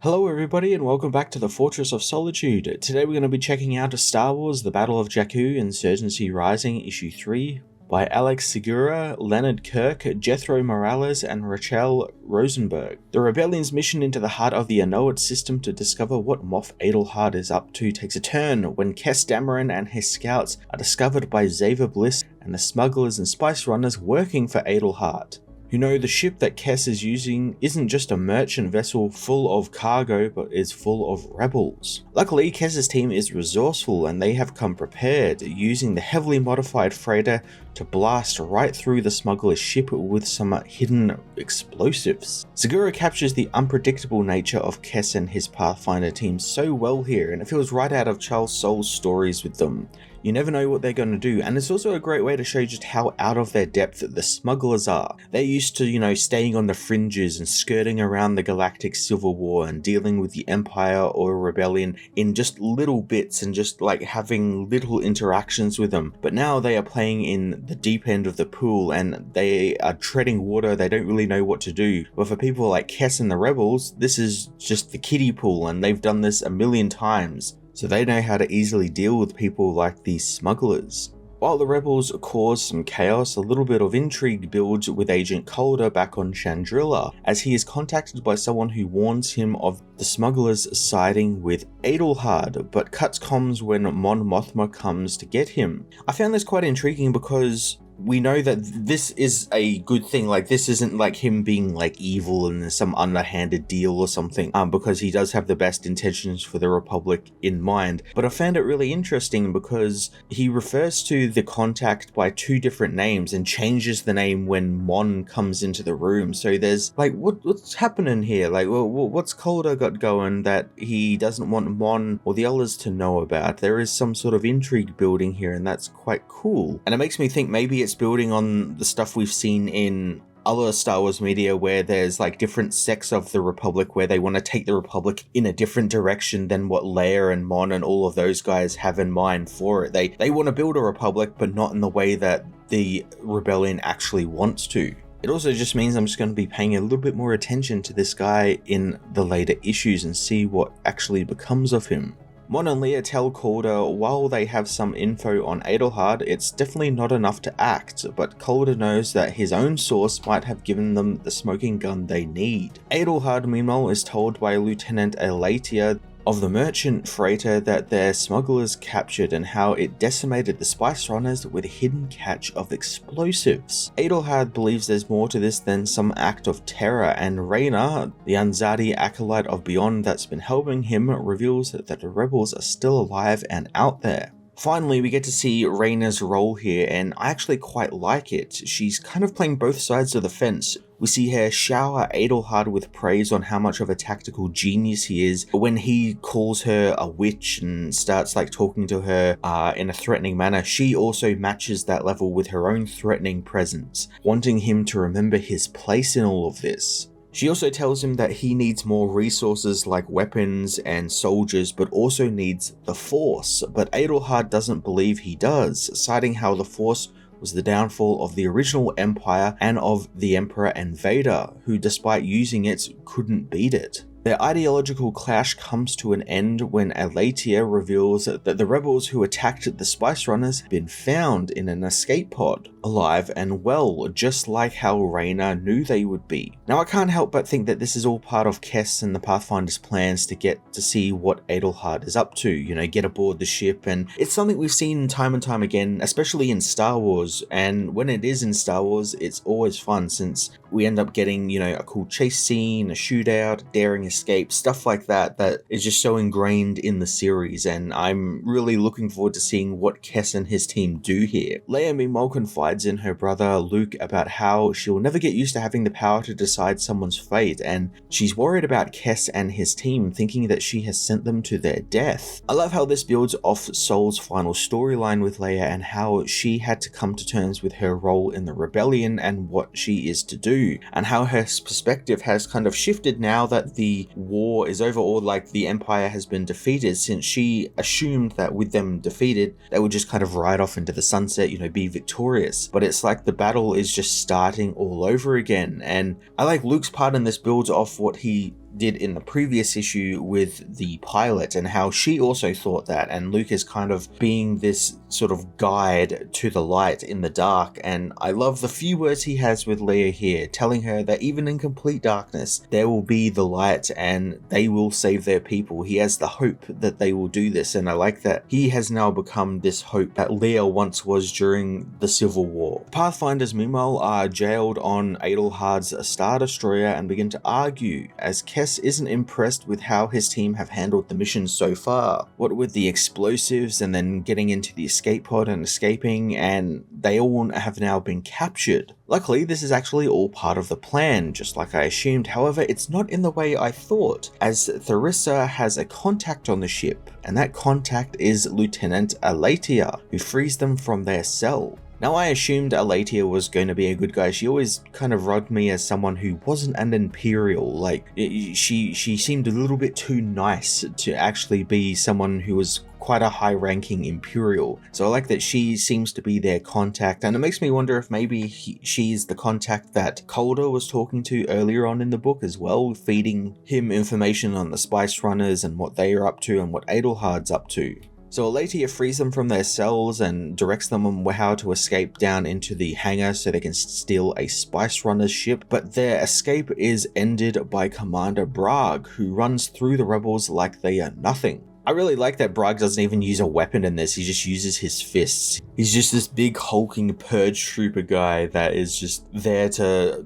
Hello everybody and welcome back to the Fortress of Solitude. Today we're going to be checking out Star Wars The Battle of Jakku, Insurgency Rising, Issue 3 by Alex Segura, Leonard Kirk, Jethro Morales and Rachel Rosenberg. The Rebellion's mission into the heart of the Anoat system to discover what Moff Adelhard is up to takes a turn when Kes Dameron and his scouts are discovered by Xavier Bliss and the smugglers and spice runners working for Adelhard. You know, the ship that Kes is using isn't just a merchant vessel full of cargo, but is full of rebels. Luckily, Kes's team is resourceful and they have come prepared, using the heavily modified freighter to blast right through the smuggler's ship with some hidden explosives. Segura captures the unpredictable nature of Kes and his Pathfinder team so well here, and it feels right out of Charles Soule's stories with them. You never know what they're going to do, and it's also a great way to show just how out of their depth the smugglers are. They're used to, staying on the fringes and skirting around the galactic civil war and dealing with the Empire or Rebellion in just little bits and just like having little interactions with them. But now they are playing in the deep end of the pool and they are treading water, they don't really know what to do. But for people like Kes and the Rebels, this is just the kiddie pool and they've done this a million times. So they know how to easily deal with people like these smugglers. While the rebels cause some chaos, a little bit of intrigue builds with Agent Calder back on Chandrila, as he is contacted by someone who warns him of the smugglers siding with Adelhard, but cuts comms when Mon Mothma comes to get him. I found this quite intriguing because we know that this is a good thing, like this isn't like him being like evil and some underhanded deal or something, because he does have the best intentions for the Republic in mind. But I found it really interesting because he refers to the contact by two different names and changes the name when Mon comes into the room. So there's like, what's happening here? Like, what's Calder got going that he doesn't want Mon or the others to know about? There is some sort of intrigue building here, and that's quite cool. And it makes me think maybe it's building on the stuff we've seen in other Star Wars media where there's like different sects of the Republic where they want to take the Republic in a different direction than what Leia and Mon and all of those guys have in mind for it. They want to build a Republic, but not in the way that the Rebellion actually wants to. It also just means I'm just going to be paying a little bit more attention to this guy in the later issues and see what actually becomes of him. Mon and Leia tell Calder while they have some info on Adelhard, it's definitely not enough to act, but Calder knows that his own source might have given them the smoking gun they need. Adelhard, meanwhile, is told by Lieutenant Elatia of the merchant freighter that their smugglers captured and how it decimated the spice runners with a hidden catch of explosives. Adelhard believes there's more to this than some act of terror, and Raina, the Anzadi acolyte of Beyond that's been helping him, reveals that the rebels are still alive and out there. Finally, we get to see Raina's role here, and I actually quite like it. She's kind of playing both sides of the fence. We see her shower Adelhard with praise on how much of a tactical genius he is when he calls her a witch and starts like talking to her in a threatening manner. She also matches that level with her own threatening presence, wanting him to remember his place in all of this. She also tells him that he needs more resources like weapons and soldiers, but also needs the Force. But Adelhard doesn't believe he does, citing how the Force was the downfall of the original Empire and of the Emperor and Vader, who despite using it, couldn't beat it. Their ideological clash comes to an end when Elatia reveals that the rebels who attacked the Spice Runners had been found in an escape pod, alive and well, just like how Raina knew they would be. Now I can't help but think that this is all part of Kes and the Pathfinders' plans to get to see what Adelhard is up to, get aboard the ship, and it's something we've seen time and time again, especially in Star Wars, and when it is in Star Wars, it's always fun since we end up getting, a cool chase scene, a shootout, a daring escape, stuff like that is just so ingrained in the series, and I'm really looking forward to seeing what Kes and his team do here. Leia meanwhile confides in her brother Luke about how she will never get used to having the power to decide someone's fate, and she's worried about Kes and his team, thinking that she has sent them to their death. I love how this builds off Soule's final storyline with Leia and how she had to come to terms with her role in the rebellion and what she is to do, and how her perspective has kind of shifted now that the war is over, or like the Empire has been defeated, since she assumed that with them defeated, they would just kind of ride off into the sunset, be victorious. But it's like the battle is just starting all over again, and I like Luke's part in this builds off what he did in the previous issue with the pilot, and how she also thought that, and Luke is kind of being this sort of guide to the light in the dark. And I love the few words he has with Leia here, telling her that even in complete darkness there will be the light and they will save their people. He has the hope that they will do this, and I like that he has now become this hope that Leia once was during the Civil War. Pathfinders meanwhile are jailed on Adelhard's Star Destroyer and begin to argue, as Kes isn't impressed with how his team have handled the mission so far. What with the explosives and then getting into the escape pod and escaping, and they all have now been captured. Luckily, this is actually all part of the plan, just like I assumed. However, it's not in the way I thought, as Tharissa has a contact on the ship, and that contact is Lieutenant Alatia, who frees them from their cell. Now, I assumed Alatia was going to be a good guy. She always kind of rubbed me as someone who wasn't an Imperial. Like, she seemed a little bit too nice to actually be someone who was quite a high-ranking Imperial. So I like that she seems to be their contact, and it makes me wonder if maybe she's the contact that Calder was talking to earlier on in the book as well, feeding him information on the Spice Runners and what they are up to and what Adelhard's up to. So Alatia frees them from their cells and directs them on how to escape down into the hangar so they can steal a Spice Runners ship, but their escape is ended by Commander Bragg, who runs through the rebels like they are nothing. I really like that Bragg doesn't even use a weapon in this, he just uses his fists. He's just this big hulking purge trooper guy that is just there to,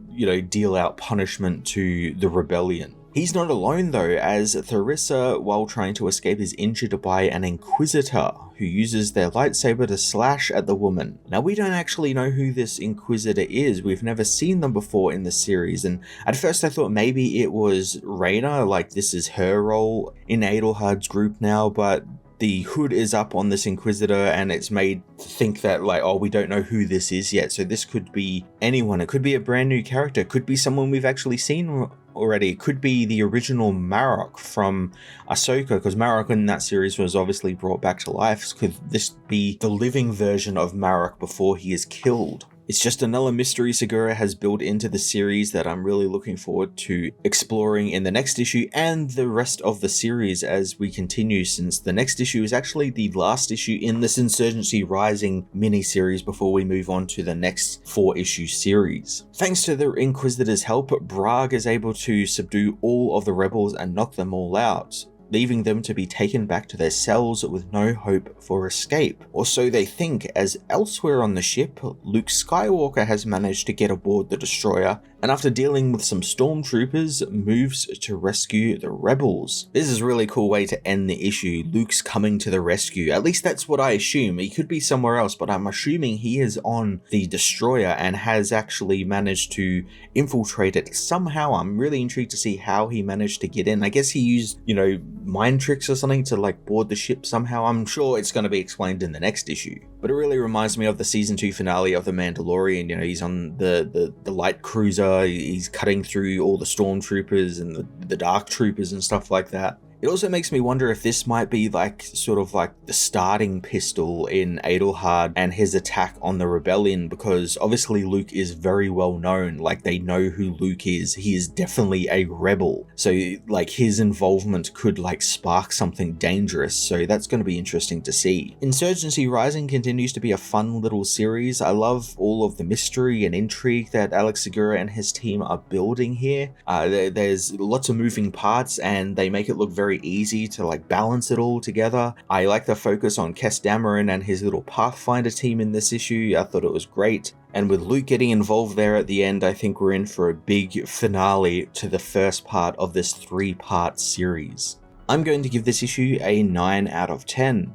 deal out punishment to the rebellion. He's not alone though, as Tharissa, while trying to escape, is injured by an Inquisitor who uses their lightsaber to slash at the woman. Now, we don't actually know who this Inquisitor is. We've never seen them before in the series, and at first I thought maybe it was Raina, like this is her role in Adelhard's group now, but the hood is up on this Inquisitor and it's made to think that we don't know who this is yet. So this could be anyone. It could be a brand new character. It could be someone we've actually seen already. It could be the original Marok from Ahsoka, because Marok in that series was obviously brought back to life. Could this be the living version of Marok before he is killed? It's just another mystery Segura has built into the series that I'm really looking forward to exploring in the next issue and the rest of the series as we continue, since the next issue is actually the last issue in this Insurgency Rising mini-series before we move on to the next 4-issue series. Thanks to the Inquisitor's help, Bragg is able to subdue all of the rebels and knock them all out, leaving them to be taken back to their cells with no hope for escape. Or so they think, as elsewhere on the ship, Luke Skywalker has managed to get aboard the destroyer, and after dealing with some stormtroopers, moves to rescue the rebels. This is a really cool way to end the issue, Luke's coming to the rescue. At least that's what I assume. He could be somewhere else, but I'm assuming he is on the destroyer and has actually managed to infiltrate it somehow. I'm really intrigued to see how he managed to get in. I guess he used, mind tricks or something to board the ship somehow. I'm sure it's going to be explained in the next issue. But it really reminds me of the season 2 finale of The Mandalorian. He's on the light cruiser, he's cutting through all the stormtroopers and the dark troopers and stuff like that. It also makes me wonder if this might be sort of the starting pistol in Adelhard and his attack on the rebellion, because obviously Luke is very well known. They know who Luke is. He is definitely a rebel. So his involvement could spark something dangerous. So that's going to be interesting to see. Insurgency Rising continues to be a fun little series. I love all of the mystery and intrigue that Alex Segura and his team are building here. There's lots of moving parts and they make it look very easy to balance it all together. I like the focus on Kes Dameron and his little Pathfinder team in this issue. I thought it was great. And with Luke getting involved there at the end, I think we're in for a big finale to the first part of this 3-part series. I'm going to give this issue a 9 out of 10.